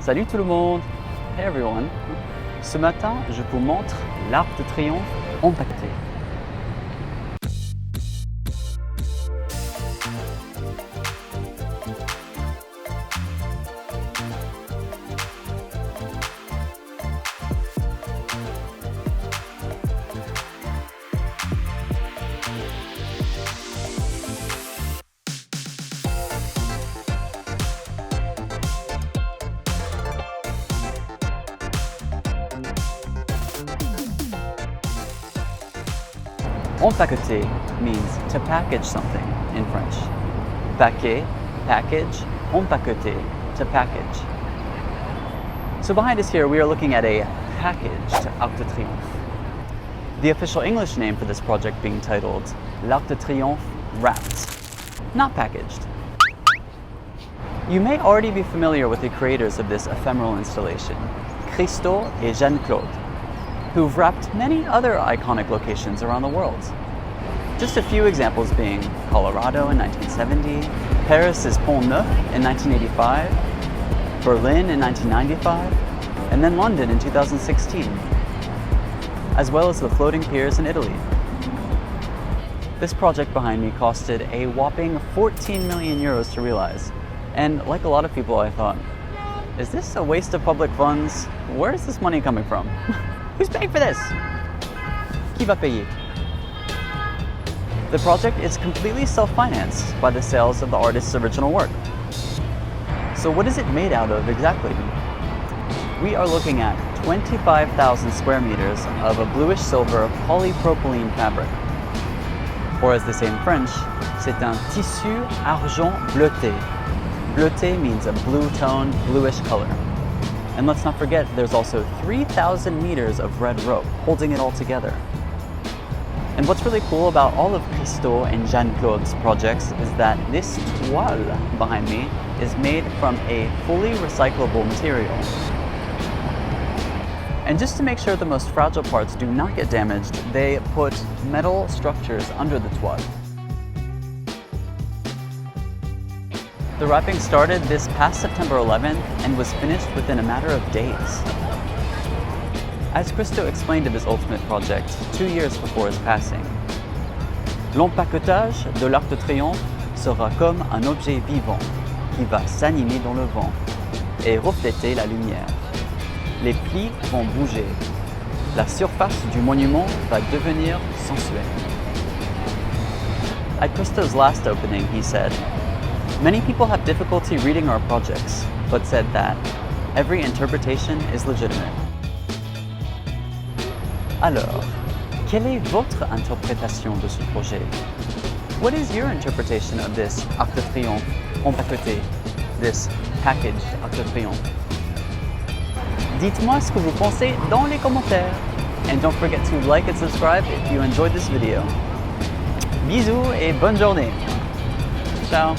Salut tout le monde! Hey everyone! Ce matin, je vous montre l'Arc de Triomphe empaqueté. Empaqueté means to package something in French. Paquet, package, empaqueté, to package. So behind us here, we are looking at a packaged Arc de Triomphe. The official English name for this project being titled L'Arc de Triomphe Wrapped, not packaged. You may already be familiar with the creators of this ephemeral installation, Christo and Jeanne-Claude, who've wrapped many other iconic locations around the world. Just a few examples being Colorado in 1970, Paris's Pont Neuf in 1985, Berlin in 1995, and then London in 2016, as well as the floating piers in Italy. This project behind me costed a whopping 14 million euros to realize, and like a lot of people I thought, is this a waste of public funds? Where is this money coming from? Who's paying for this? Qui va payer? The project is completely self-financed by the sales of the artist's original work. So what is it made out of exactly? We are looking at 25,000 square meters of a bluish-silver polypropylene fabric. Or as they say in French, c'est un tissu argent bleuté. Bleuté means a blue-toned, bluish color. And let's not forget, there's also 3,000 meters of red rope holding it all together. And what's really cool about all of Christo and Jeanne-Claude's projects is that this toile behind me is made from a fully recyclable material. And just to make sure the most fragile parts do not get damaged, they put metal structures under the toile. The wrapping started this past September 11th and was finished within a matter of days. As Christo explained of his ultimate project 2 years before his passing, l'empaquetage de l'Arc de Triomphe sera comme un objet vivant qui va s'animer dans le vent et refléter la lumière. Les plis vont bouger. La surface du monument va devenir sensuelle. At Christo's last opening, he said, "Many people have difficulty reading our projects, but said that every interpretation is legitimate." Alors, quelle est votre interprétation de ce projet? What is your interpretation of this Arc de Triomphe empaqueté, this packaged Arc de Triomphe? Dites-moi ce que vous pensez dans les commentaires. And don't forget to like and subscribe if you enjoyed this video. Bisous et bonne journée. Ciao.